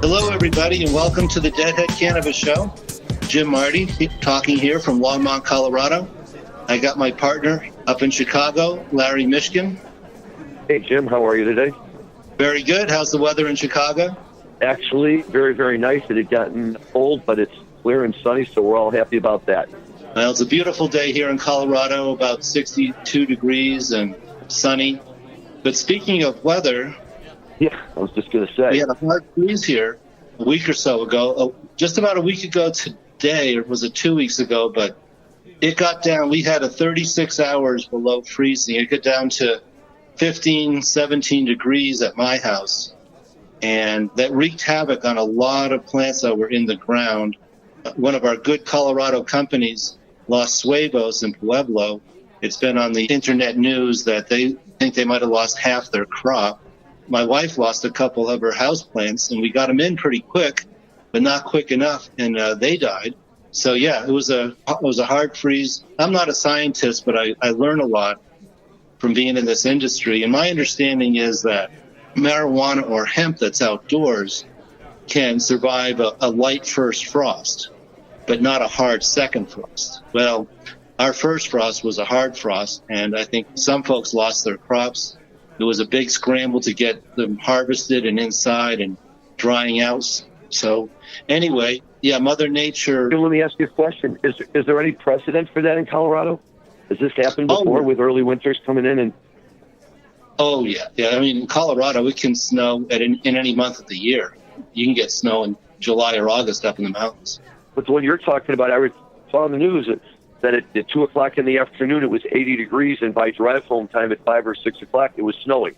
Hello, everybody, and welcome to the Deadhead Cannabis Show. Jim Marty talking here from Longmont, Colorado. I got my partner up in Chicago, Larry Mishkin. Hey, Jim, how are you today? Very good. How's the weather in Chicago? Actually, very, very nice. It had gotten cold, but it's clear and sunny, so we're all happy about that. Well, it's a beautiful day here in Colorado, about 62 degrees and sunny. But speaking of weather... Yeah, I was just going to say. We had a hard freeze here a week or so ago. Just about a week ago today, or was it 2 weeks ago, but it got down. We had a 36 hours below freezing. It got down to 15, 17 degrees at my house. And that wreaked havoc on a lot of plants that were in the ground. One of our good Colorado companies, Los Suevos in Pueblo, it's been on the internet news that they think they might have lost half their crop. My wife lost a couple of her houseplants, and we got them in pretty quick, but not quick enough, and they died. So, yeah, it was a hard freeze. I'm not a scientist, but I learn a lot from being in this industry. And my understanding is that marijuana or hemp that's outdoors can survive a light first frost, but not a hard second frost. Well, our first frost was a hard frost, and I think some folks lost their crops. There was a big scramble to get them harvested and inside and drying out. So anyway, yeah, Mother Nature. Let me ask you a question. Is there any precedent for that in Colorado? Has this happened before with early winters coming in? Oh, yeah. I mean, in Colorado, it can snow in any month of the year. You can get snow in July or August up in the mountains. But the one you're talking about, I saw on the news that at 2 o'clock in the afternoon, it was 80 degrees, and by drive home time at 5 or 6 o'clock, it was snowing.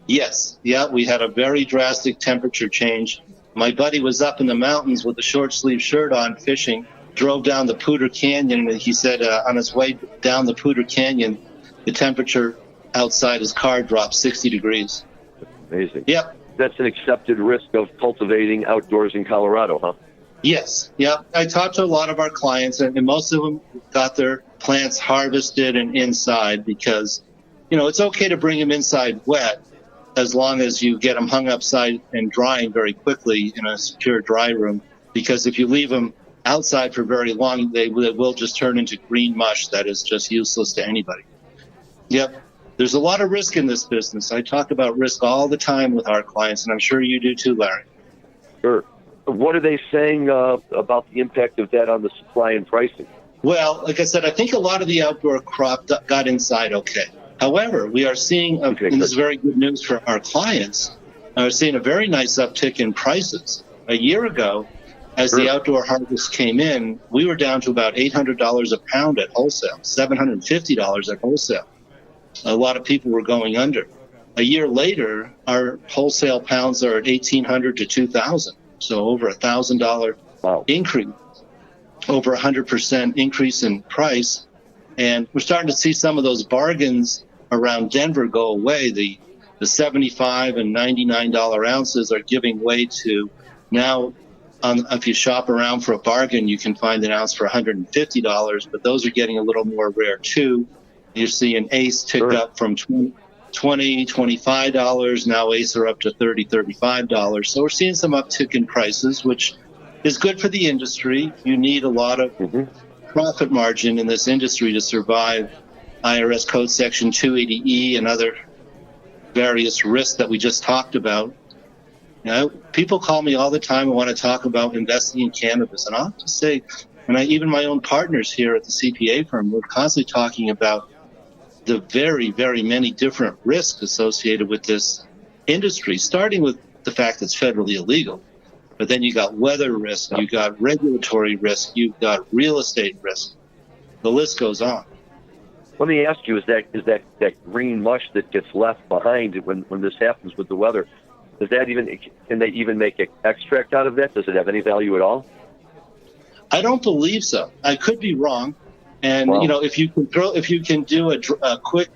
Yes. Yeah, we had a very drastic temperature change. My buddy was up in the mountains with a short-sleeve shirt on fishing, drove down the Poudre Canyon, and he said on his way down the Poudre Canyon, the temperature outside his car dropped 60 degrees. That's amazing. Yep. That's an accepted risk of cultivating outdoors in Colorado, huh? Yes. Yeah. I talked to a lot of our clients, and most of them got their plants harvested and inside because, it's okay to bring them inside wet as long as you get them hung upside and drying very quickly in a secure dry room. Because if you leave them outside for very long, they will just turn into green mush that is just useless to anybody. Yep. There's a lot of risk in this business. I talk about risk all the time with our clients, and I'm sure you do too, Larry. Sure. What are they saying about the impact of that on the supply and pricing? Well, like I said, I think a lot of the outdoor crop got inside okay. However, we are seeing, and this is very good news for our clients, we're seeing a very nice uptick in prices. A year ago, as the outdoor harvest came in, we were down to about $800 a pound at wholesale, $750 at wholesale. A lot of people were going under. A year later, our wholesale pounds are at $1,800 to $2,000. So over $1,000 increase, over 100% increase in price. And we're starting to see some of those bargains around Denver go away. The $75 and $99 ounces are giving way to now, if you shop around for a bargain, you can find an ounce for $150, but those are getting a little more rare too. You see an ace tick up from $20, $25. Now ace are up to $30, $35. So we're seeing some uptick in prices, which is good for the industry. You need a lot of profit margin in this industry to survive IRS Code Section 280E and other various risks that we just talked about. People call me all the time and want to talk about investing in cannabis. And I'll have to say, even my own partners here at the CPA firm, we're constantly talking about the very, very many different risks associated with this industry, starting with the fact that it's federally illegal. But then you got weather risk, you got regulatory risk, you've got real estate risk. The list goes on. Let me ask you, is that green mush that gets left behind when this happens with the weather, can they even make an extract out of that? Does it have any value at all? I don't believe so. I could be wrong. And, if you can do a quick,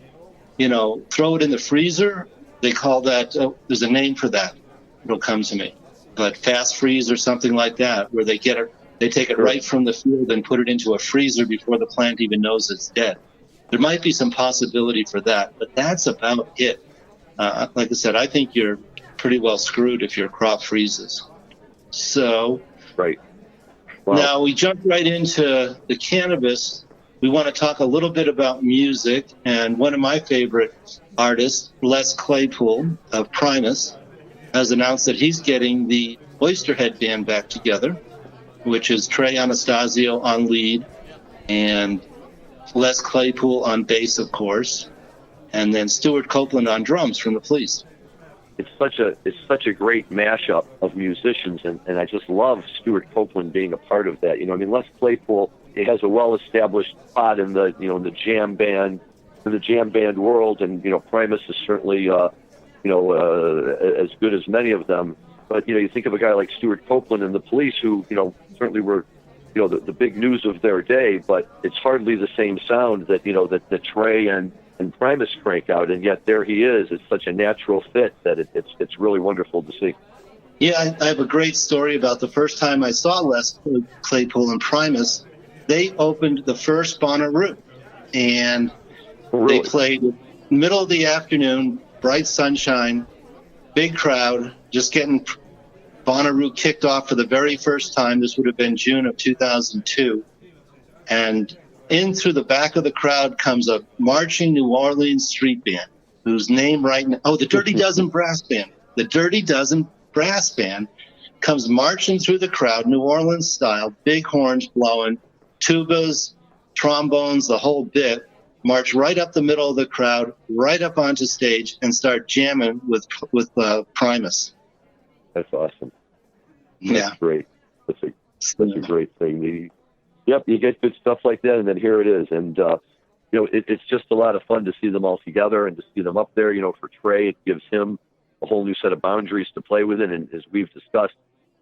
throw it in the freezer, they call that, there's a name for that. It'll come to me. But fast freeze or something like that, where they take it right from the field and put it into a freezer before the plant even knows it's dead. There might be some possibility for that, but that's about it. Like I said, I think you're pretty well screwed if your crop freezes. So Right. Wow. now we jump right into the cannabis. We want to talk a little bit about music, and one of my favorite artists, Les Claypool of Primus, has announced that he's getting the Oysterhead band back together, which is Trey Anastasio on lead and Les Claypool on bass, of course, and then Stewart Copeland on drums from the Police. It's such a great mashup of musicians, and I just love Stewart Copeland being a part of that. Les Claypool, he has a well-established spot in the jam band world, and Primus is certainly as good as many of them. But you think of a guy like Stewart Copeland and the Police, who certainly were the big news of their day, but it's hardly the same sound that that Trey and Primus crank out, and yet there he is. It's such a natural fit that it's really wonderful to see. Yeah, I have a great story about the first time I saw Les Claypool and Primus. They opened the first Bonnaroo, and Really? they played middle of the afternoon, bright sunshine, big crowd, just getting Bonnaroo kicked off for the very first time. This would have been June of 2002. And in through the back of the crowd comes a marching New Orleans street band, whose name right now, the Dirty Dozen Brass Band. The Dirty Dozen Brass Band comes marching through the crowd, New Orleans style, big horns blowing, tubas, trombones, the whole bit, march right up the middle of the crowd, right up onto stage, and start jamming with Primus. That's awesome. Yeah. That's great. That's a great thing. Yep, you get good stuff like that, and then here it is. And, it's just a lot of fun to see them all together and to see them up there. For Trey, it gives him a whole new set of boundaries to play with it. And as we've discussed,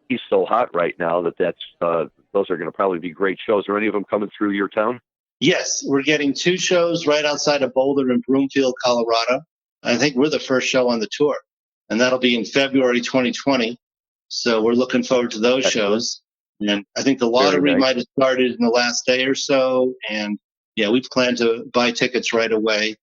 he's so hot right now that those are going to probably be great shows. Are any of them coming through your town? Yes, we're getting 2 shows right outside of Boulder in Broomfield, Colorado. I think we're the first show on the tour, and that'll be in February 2020. So we're looking forward to those shows. And I think the lottery might have started in the last day or so. And yeah, we plan to buy tickets right away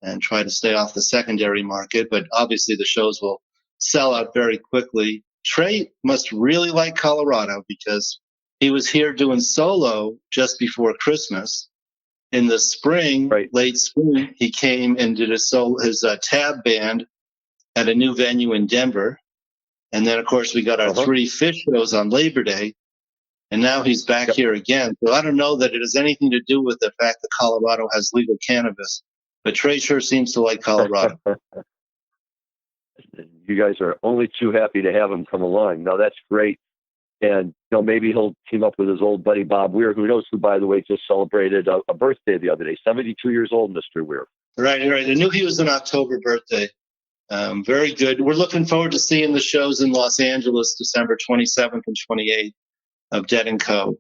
and try to stay off the secondary market. But obviously the shows will sell out very quickly. Trey must really like Colorado because he was here doing solo just before Christmas. In the spring, late spring, he came and did his tab band at a new venue in Denver. And then, of course, we got our 3 Fish shows on Labor Day. And now he's back here again. So I don't know that it has anything to do with the fact that Colorado has legal cannabis. But Trey sure seems to like Colorado. You guys are only too happy to have him come along. No, that's great. And maybe he'll team up with his old buddy Bob Weir, who knows, who, by the way, just celebrated a birthday the other day. 72 years old, Mr. Weir. Right. I knew he was an October birthday. Very good. We're looking forward to seeing the shows in Los Angeles, December 27th and 28th of Dead & Co.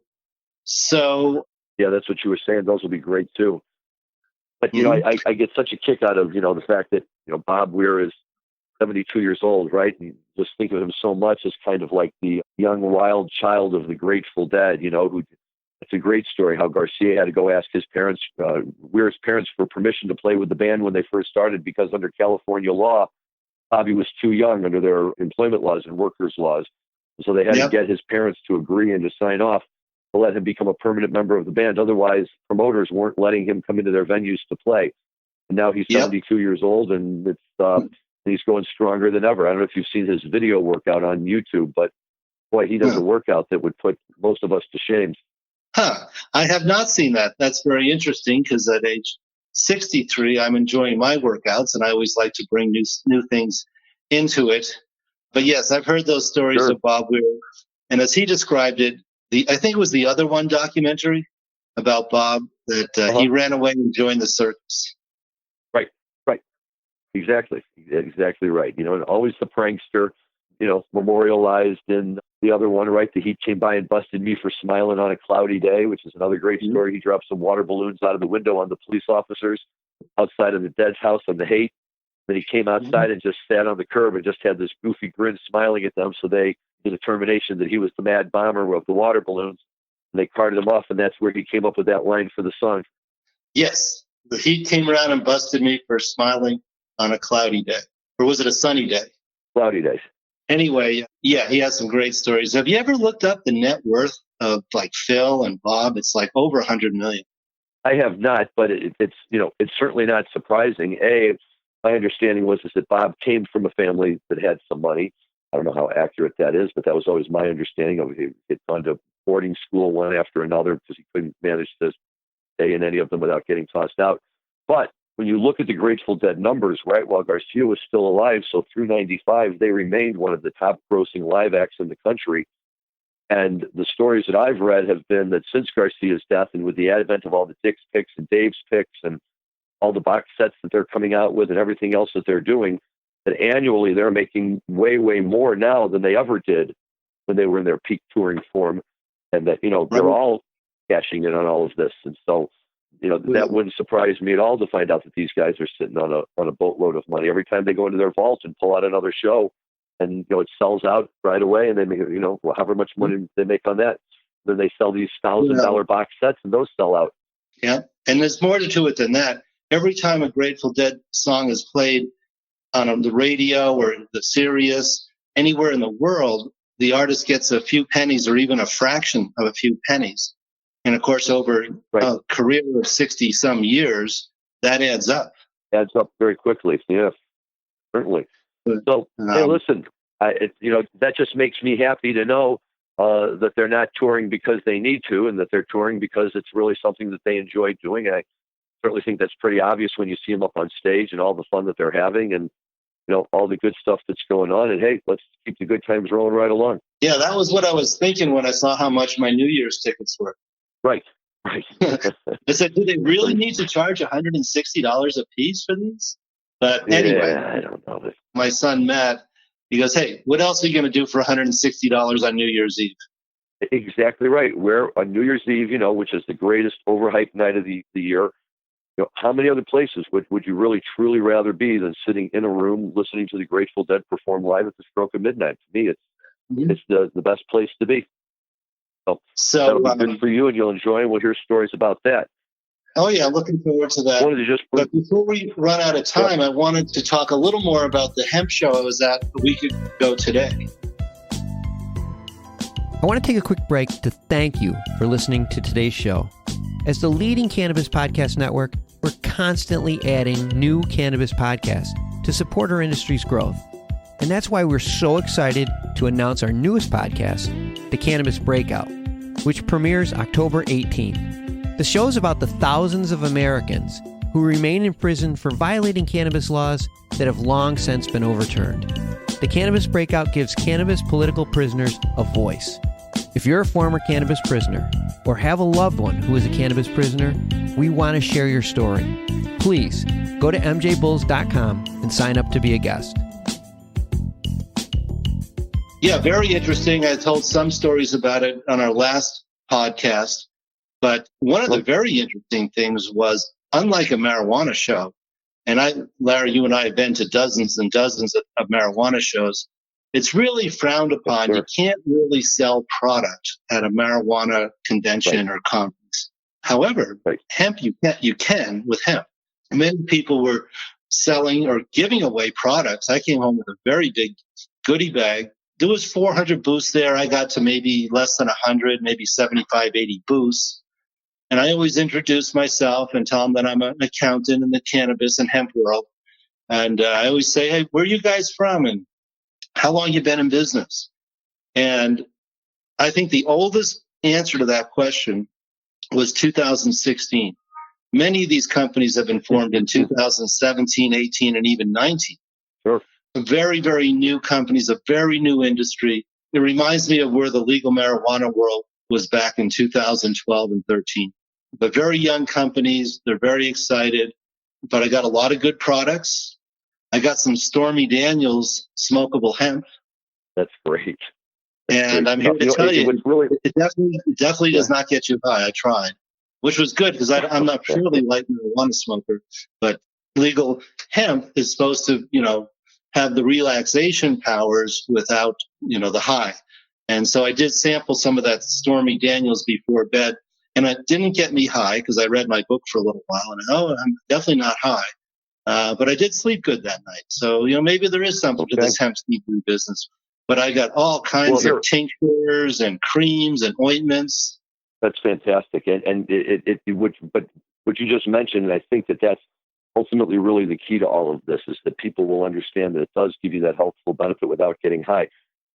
So yeah, that's what you were saying. Those will be great too. But I get such a kick out of the fact that Bob Weir is 72 years old, right? And just think of him so much as kind of like the young wild child of the Grateful Dead. It's a great story how Garcia had to go ask his parents, Weir's parents, for permission to play with the band when they first started, because under California law, Bobby was too young under their employment laws and workers' laws. So they had to get his parents to agree and to sign off to let him become a permanent member of the band. Otherwise, promoters weren't letting him come into their venues to play. And now he's 72 years old, and he's going stronger than ever. I don't know if you've seen his video workout on YouTube, but boy, he does a workout that would put most of us to shame. I have not seen that. That's very interesting, because at age 63, I'm enjoying my workouts, and I always like to bring new things into it. But yes, I've heard those stories of Bob Weir. And as he described it, I think it was the Other One documentary about Bob, that he ran away and joined the circus. Right. Exactly right. And always the prankster, memorialized in the Other One, right? The Heat came by and busted me for smiling on a cloudy day, which is another great story. He dropped some water balloons out of the window on the police officers outside of the Dead's house on the Haight. Then he came outside and just sat on the curb and just had this goofy grin smiling at them. So they did a determination that he was the mad bomber of the water balloons. And they carted him off, and that's where he came up with that line for the song. Yes. The Heat came around and busted me for smiling on a cloudy day. Or was it a sunny day? Cloudy days. Anyway, yeah, he has some great stories. Have you ever looked up the net worth of like Phil and Bob? It's like over 100 million. I have not, but it's certainly not surprising. My understanding was that Bob came from a family that had some money. I don't know how accurate that is, but that was always my understanding of it. He had gone to boarding school one after another because he couldn't manage to stay in any of them without getting tossed out. But when you look at the Grateful Dead numbers, right, while Garcia was still alive, so through 95, they remained one of the top grossing live acts in the country. And the stories that I've read have been that since Garcia's death and with the advent of all the Dick's picks and Dave's picks and all the box sets that they're coming out with and everything else that they're doing, that annually they're making way, way more now than they ever did when they were in their peak touring form. And that, they're all cashing in on all of this. And so, that wouldn't surprise me at all to find out that these guys are sitting on a boatload of money every time they go into their vault and pull out another show, and it sells out right away, and they make however much money they make on that. Then they sell these $1,000 box sets, and those sell out. Yeah, and there's more to it than that. Every time a Grateful Dead song is played on the radio or the Sirius, anywhere in the world, the artist gets a few pennies or even a fraction of a few pennies. And of course, over a career of 60 some years, that adds up. Adds up very quickly. Yeah, certainly. So, hey, listen, that just makes me happy to know that they're not touring because they need to, and that they're touring because it's really something that they enjoy doing. I certainly think that's pretty obvious when you see them up on stage and all the fun that they're having, and all the good stuff that's going on. And hey, let's keep the good times rolling right along. Yeah, that was what I was thinking when I saw how much my New Year's tickets were. Right. I said, do they really need to charge $160 a piece for these? But anyway, I don't know. My son Matt, he goes, "Hey, what else are you going to do for $160 on New Year's Eve?" Exactly right. Where on New Year's Eve, which is the greatest overhyped night of the year, how many other places would you really truly rather be than sitting in a room listening to the Grateful Dead perform live at the stroke of midnight? To me, it's the best place to be. So that'll be good for you, and you'll enjoy, and we'll hear stories about that. Oh, yeah, looking forward to that. But before we run out of time, I wanted to talk a little more about the hemp show I was at a week ago today. I want to take a quick break to thank you for listening to today's show. As the leading cannabis podcast network, we're constantly adding new cannabis podcasts to support our industry's growth. And that's why we're so excited to announce our newest podcast, The Cannabis Breakout, which premieres October 18th. The show is about the thousands of Americans who remain in prison for violating cannabis laws that have long since been overturned. The Cannabis Breakout gives cannabis political prisoners a voice. If you're a former cannabis prisoner or have a loved one who is a cannabis prisoner, we want to share your story. Please go to MJBulls.com and sign up to be a guest. Yeah, very interesting. I told some stories about it on our last podcast, but one of the very interesting things was, unlike a marijuana show, and Larry, you and I have been to dozens and dozens of marijuana shows, it's really frowned upon. You can't really sell product at a marijuana convention or conference. However, hemp, you can with hemp. Many people were selling or giving away products. I came home with a very big goodie bag. There was 400 booths there. I got to maybe less than 100, maybe 75, 80 booths. And I always introduce myself and tell them that I'm an accountant in the cannabis and hemp world. And I always say, "Hey, where are you guys from? And how long you been in business?" And I think the oldest answer to that question was 2016. Many of these companies have been formed in 2017, 18, and even 19. Sure. Very, very new companies, a very new industry. It reminds me of where the legal marijuana world was back in 2012 and 13. But very young companies, they're very excited. But I got a lot of good products. I got some Stormy Daniels smokable hemp. That's great. And I'm here to tell you, it definitely does not get you high. I tried, which was good because I'm not purely like a marijuana smoker, but legal hemp is supposed to, have the relaxation powers without, the high. And so I did sample some of that Stormy Daniels before bed, and it didn't get me high because I read my book for a little while, and I'm definitely not high. But I did sleep good that night. So, maybe there is something to this hemp seafood business. but I got all kinds of tinctures and creams and ointments. That's fantastic. And what you just mentioned, and I think that's ultimately really the key to all of this, is that people will understand that it does give you that healthful benefit without getting high.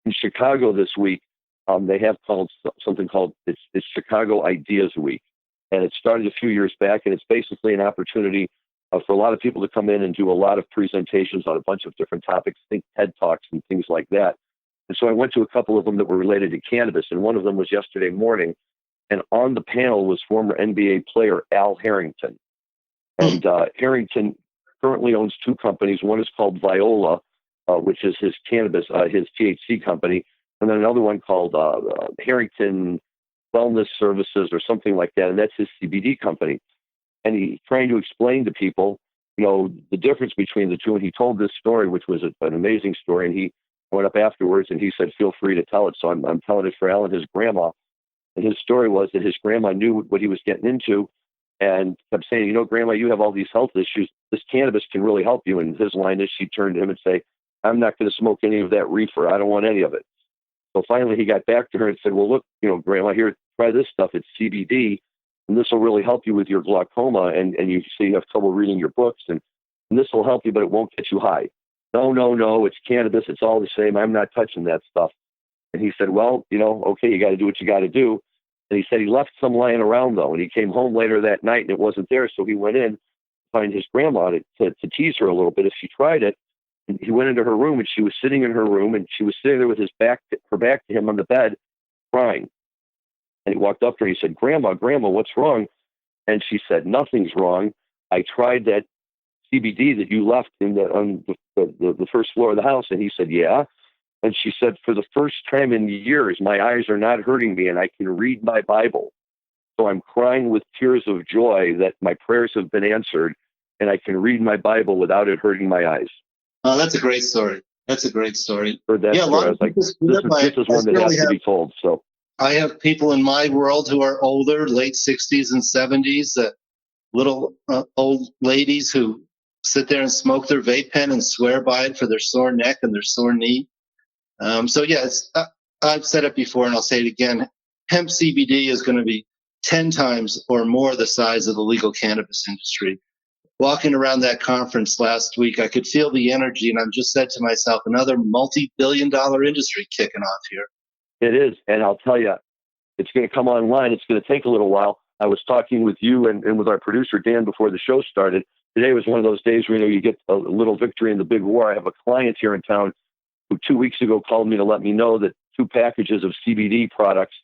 In Chicago this week, they have something called it's Chicago Ideas Week. And it started a few years back, and it's basically an opportunity for a lot of people to come in and do a lot of presentations on a bunch of different topics, think TED Talks and things like that. And so I went to a couple of them that were related to cannabis, and one of them was yesterday morning. And on the panel was former NBA player Al Harrington. And Harrington currently owns two companies. One is called Viola, which is his cannabis, his THC company, and then another one called Harrington Wellness Services or something like that, and that's his CBD company. And he's trying to explain to people, the difference between the two. And he told this story, which was an amazing story. And he went up afterwards and he said, "Feel free to tell it." So I'm telling it for Al and his grandma. And his story was that his grandma knew what he was getting into and kept saying, "Grandma, you have all these health issues. This cannabis can really help you." And his line is, she'd turn to him and say, "I'm not going to smoke any of that reefer. I don't want any of it." So finally he got back to her and said, "Well, look, Grandma, here, try this stuff. It's CBD, and this will really help you with your glaucoma. And you say you have trouble reading your books, and this will help you, but it won't get you high." No, it's cannabis. It's all the same. I'm not touching that stuff. And he said, "Well, okay, you got to do what you got to do." And he said he left some lying around, though, and he came home later that night and it wasn't there. So he went in to find his grandma to tease her a little bit if she tried it. And he went into her room, and she was sitting in her room, and she was sitting there with her back to him on the bed, crying. And he walked up to her. He said, Grandma, what's wrong?" And she said, "Nothing's wrong. I tried that CBD that you left on the first floor of the house." And he said, "Yeah." And she said, "For the first time in years, my eyes are not hurting me, and I can read my Bible. So I'm crying with tears of joy that my prayers have been answered, and I can read my Bible without it hurting my eyes." Oh, that's a great story. That's a great story. Heard that story. I was like, this is one that has to be told. So I have people in my world who are older, late 60s and 70s, little old ladies who sit there and smoke their vape pen and swear by it for their sore neck and their sore knee. I've said it before and I'll say it again. Hemp CBD is going to be 10 times or more the size of the legal cannabis industry. Walking around that conference last week, I could feel the energy, and I've just said to myself, another multi-billion-dollar industry kicking off here. It is, and I'll tell you, it's going to come online. It's going to take a little while. I was talking with you and with our producer, Dan, before the show started. Today was one of those days where you get a little victory in the big war. I have a client here in town who 2 weeks ago called me to let me know that 2 packages of CBD products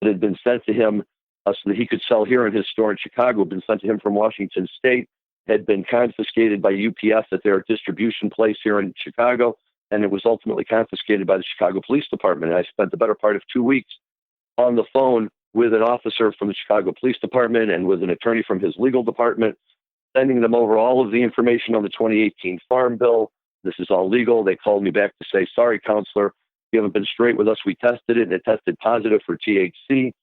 that had been sent to him so that he could sell here in his store in Chicago had been sent to him from Washington State, had been confiscated by UPS at their distribution place here in Chicago, and it was ultimately confiscated by the Chicago Police Department. And I spent the better part of 2 weeks on the phone with an officer from the Chicago Police Department and with an attorney from his legal department, sending them over all of the information on the 2018 Farm Bill. This is all legal. They called me back to say, "Sorry, counselor, you haven't been straight with us. We tested it, and it tested positive for THC.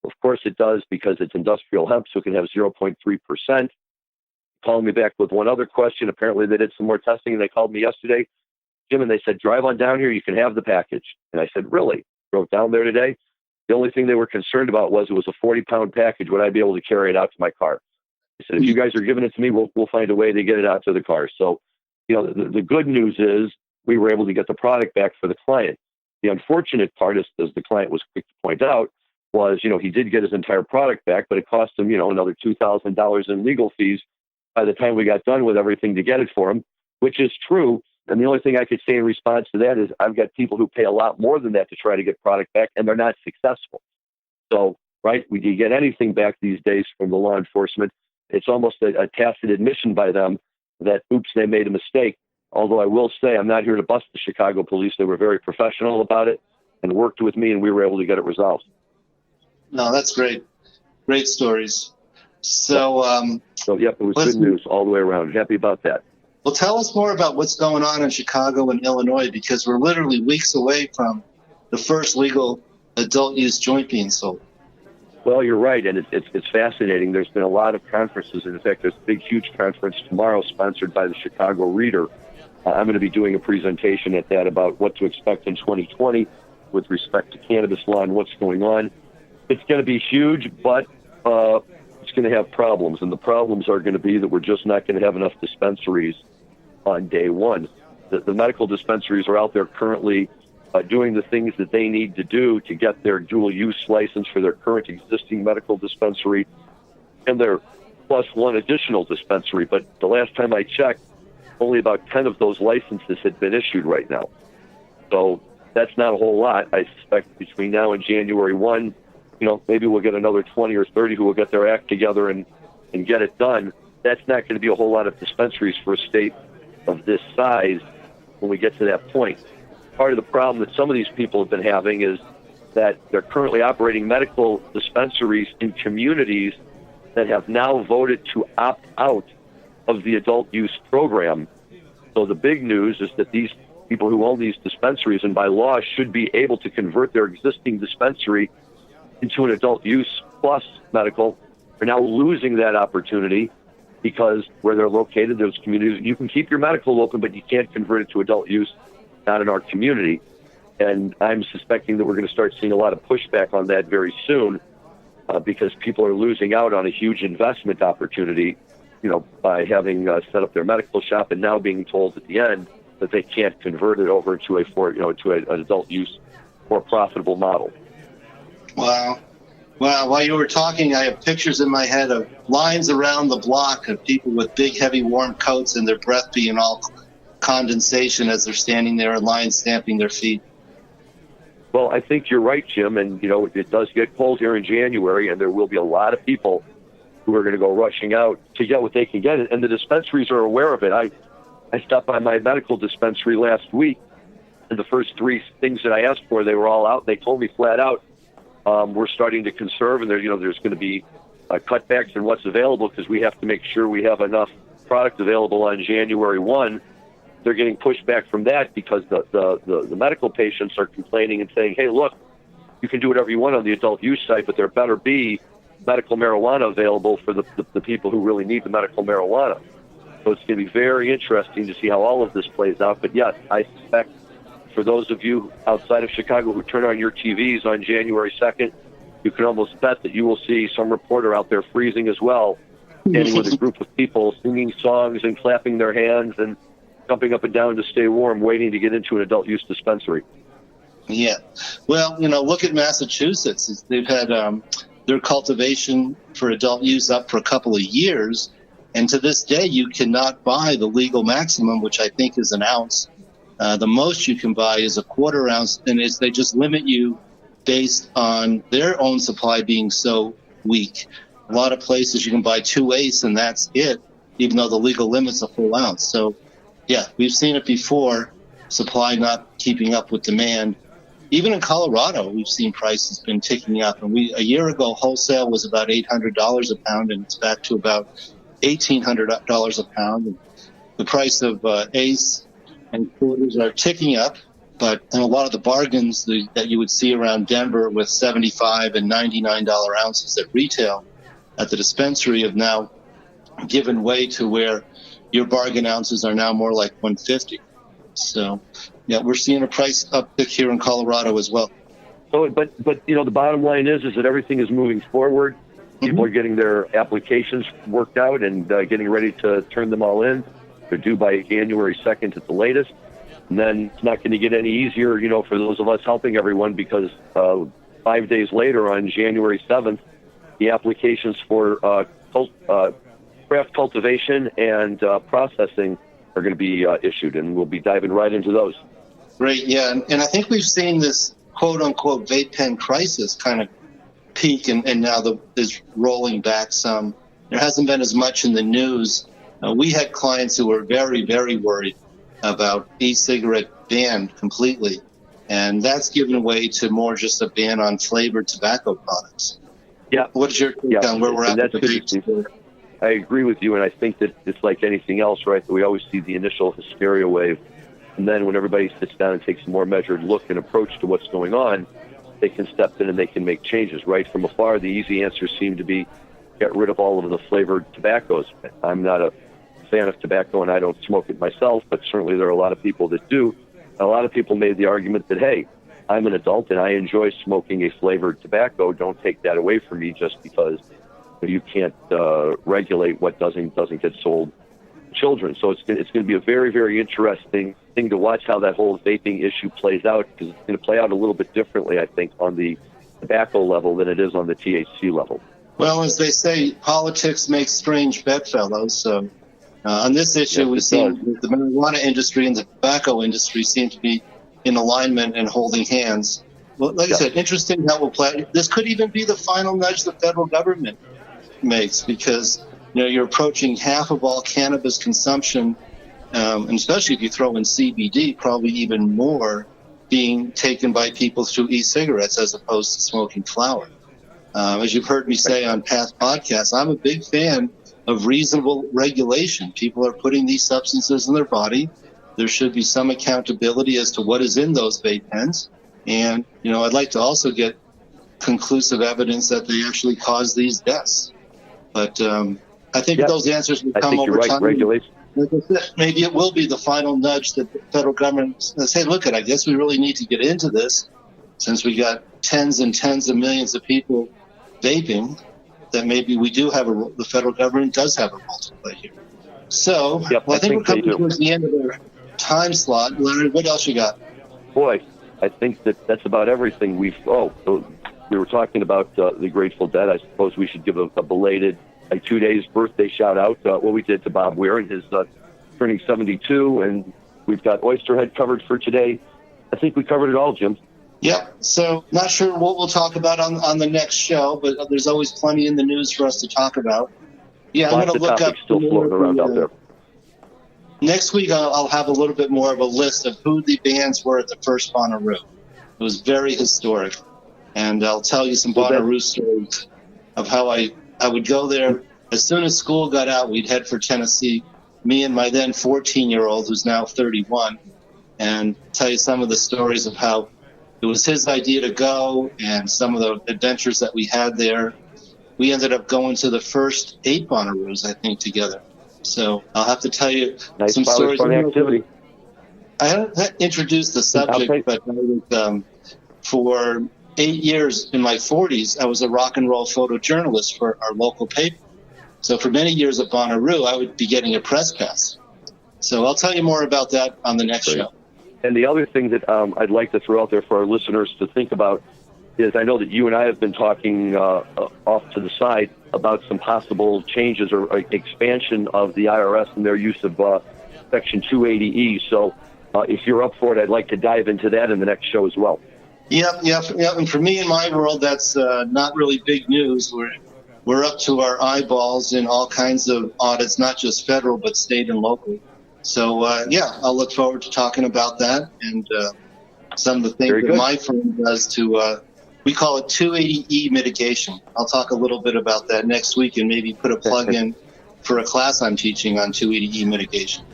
Of course it does, because it's industrial hemp, so it can have 0.3%. Called me back with one other question. Apparently they did some more testing, and they called me yesterday, Jim, and they said, "Drive on down here. You can have the package." And I said, "Really?" Drove down there today. The only thing they were concerned about was it was a 40-pound package. Would I be able to carry it out to my car? I said, "If you guys are giving it to me, we'll find a way to get it out to the car." So, the good news is we were able to get the product back for the client. The unfortunate part, as the client was quick to point out, was, he did get his entire product back, but it cost him, another $2,000 in legal fees by the time we got done with everything to get it for him, which is true. And the only thing I could say in response to that is I've got people who pay a lot more than that to try to get product back, and they're not successful. So, right, when you get anything back these days from the law enforcement, it's almost a tacit admission by them that, oops, they made a mistake. Although I will say I'm not here to bust the Chicago police. They were very professional about it and worked with me, and we were able to get it resolved. No, that's great. Great stories. So, it was good news all the way around. Happy about that. Well, tell us more about what's going on in Chicago and Illinois, because we're literally weeks away from the first legal adult use joint being sold. Well, you're right, and it's fascinating. There's been a lot of conferences. In fact, there's a big, huge conference tomorrow sponsored by the Chicago Reader I'm going to be doing a presentation at that about what to expect in 2020 with respect to cannabis law and what's going on. It's going to be huge, but it's going to have problems. And the problems are going to be that we're just not going to have enough dispensaries on day one. The medical dispensaries are out there currently doing the things that they need to do to get their dual-use license for their current existing medical dispensary and their plus one additional dispensary. But the last time I checked, only about 10 of those licenses had been issued right now. So that's not a whole lot. I suspect between now and January 1, maybe we'll get another 20 or 30 who will get their act together and get it done. That's not going to be a whole lot of dispensaries for a state of this size when we get to that point. Part of the problem that some of these people have been having is that they're currently operating medical dispensaries in communities that have now voted to opt out of the adult use program. So the big news is that these people who own these dispensaries and by law should be able to convert their existing dispensary into an adult use plus medical are now losing that opportunity because where they're located, those communities, you can keep your medical open, but you can't convert it to adult use, not in our community. And I'm suspecting that we're going to start seeing a lot of pushback on that very soon because people are losing out on a huge investment opportunity, by having set up their medical shop and now being told at the end that they can't convert it over to an adult use, more profitable model. Wow. Well, while you were talking, I have pictures in my head of lines around the block of people with big, heavy, warm coats and their breath being all condensation as they're standing there in line stamping their feet. Well, I think you're right, Jim, and, it does get cold here in January, and there will be a lot of people who are going to go rushing out to get what they can get, and the dispensaries are aware of it. I stopped by my medical dispensary last week, and the first three things that I asked for, they were all out. They told me flat out, we're starting to conserve, and there's going to be cutbacks in what's available because we have to make sure we have enough product available on January 1. They're getting pushback from that because the medical patients are complaining and saying, hey, look, you can do whatever you want on the adult use side, but there better be medical marijuana available for the people who really need the medical marijuana. So it's going to be very interesting to see how all of this plays out. But yes, I suspect for those of you outside of Chicago who turn on your TVs on January 2nd, you can almost bet that you will see some reporter out there freezing as well, standing with a group of people singing songs and clapping their hands and jumping up and down to stay warm, waiting to get into an adult use dispensary. Yeah. Well, look at Massachusetts. They've had their cultivation for adult use up for a couple of years, and to this day you cannot buy the legal maximum, which I think is an ounce. The most you can buy is a quarter ounce, and they just limit you based on their own supply being so weak. A lot of places you can buy 2/8 and that's it, even though the legal limit's a full ounce. So yeah, we've seen it before, supply not keeping up with demand. Even in Colorado, we've seen prices been ticking up. And a year ago, wholesale was about $800 a pound, and it's back to about $1,800 a pound. And the price of eighths and quarters are ticking up, but a lot of the bargains that you would see around Denver with $75 and $99 ounces at retail at the dispensary have now given way to where your bargain ounces are now more like $150. So, yeah, we're seeing a price uptick here in Colorado as well. So, but the bottom line is that everything is moving forward. People are getting their applications worked out and getting ready to turn them all in. They're due by January 2nd at the latest. And then it's not going to get any easier, for those of us helping everyone because 5 days later on January 7th, the applications for craft cultivation and processing are going to be issued, and we'll be diving right into those. Great, yeah. And I think we've seen this quote-unquote vape pen crisis kind of peak and now is rolling back some. There hasn't been as much in the news. We had clients who were very, very worried about e-cigarette banned completely, and that's given way to more just a ban on flavored tobacco products. Yeah. What's your take on where we're at with the vape? I agree with you, and I think that it's like anything else, right? That we always see the initial hysteria wave, and then when everybody sits down and takes a more measured look and approach to what's going on, they can step in and they can make changes, right? From afar, the easy answers seem to be get rid of all of the flavored tobaccos. I'm not a fan of tobacco, and I don't smoke it myself, but certainly there are a lot of people that do. A lot of people made the argument that, hey, I'm an adult and I enjoy smoking a flavored tobacco. Don't take that away from me just because you can't regulate what doesn't get sold to children. So it's going to be a very, very interesting thing to watch how that whole vaping issue plays out, because it's going to play out a little bit differently, I think, on the tobacco level than it is on the THC level. Well, as they say, politics makes strange bedfellows. So on this issue, we've seen the marijuana industry and the tobacco industry seem to be in alignment and holding hands. Well, like I said, interesting how we'll play. This could even be the final nudge the federal government makes, because you're approaching half of all cannabis consumption, and especially if you throw in CBD, probably even more, being taken by people through e-cigarettes as opposed to smoking flower. As you've heard me say on past podcasts, I'm a big fan of reasonable regulation. People are putting these substances in their body. There should be some accountability as to what is in those vape pens. And, I'd like to also get conclusive evidence that they actually cause these deaths. But I think those answers will come over time. Regulation. Maybe it will be the final nudge that the federal government says, hey, look, I guess we really need to get into this, since we got tens and tens of millions of people vaping, that maybe we do have the federal government does have a role to play here. So I think we're coming towards the end of our time slot. Larry, what else you got? Boy, I think that's about everything. We were talking about the Grateful Dead. I suppose we should give a belated 2 days birthday shout out. What we did to Bob Weir and his turning 72, and we've got Oysterhead covered for today. I think we covered it all, Jim. Yeah, so not sure what we'll talk about on the next show, but there's always plenty in the news for us to talk about. Yeah, I'm going to look up still floating around out there. Next week, I'll have a little bit more of a list of who the bands were at the first Bonnaroo. It was very historic, and I'll tell you some Bonnaroo stories of how I would go there. As soon as school got out, we'd head for Tennessee, me and my then 14-year-old, who's now 31, and tell you some of the stories of how it was his idea to go and some of the adventures that we had there. We ended up going to the first 8 Bonnaroos, I think, together. So I'll have to tell you some stories. Fun activity. I haven't introduced the subject, but for 8 years in my 40s, I was a rock and roll photojournalist for our local paper. So for many years at Bonnaroo, I would be getting a press pass. So I'll tell you more about that on the next show. And the other thing that I'd like to throw out there for our listeners to think about is, I know that you and I have been talking off to the side about some possible changes or expansion of the IRS and their use of Section 280E. So if you're up for it, I'd like to dive into that in the next show as well. Yep. And for me in my world, that's not really big news. We're up to our eyeballs in all kinds of audits, not just federal, but state and local. So, I'll look forward to talking about that and some of the things that my firm does to, we call it 280E mitigation. I'll talk a little bit about that next week and maybe put a plug in for a class I'm teaching on 280E mitigation.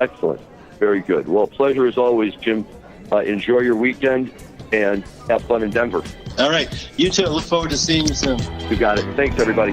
Excellent. Very good. Well, pleasure as always, Jim. Enjoy your weekend and have fun in Denver. All right. You too. Look forward to seeing you soon. You got it. Thanks, everybody.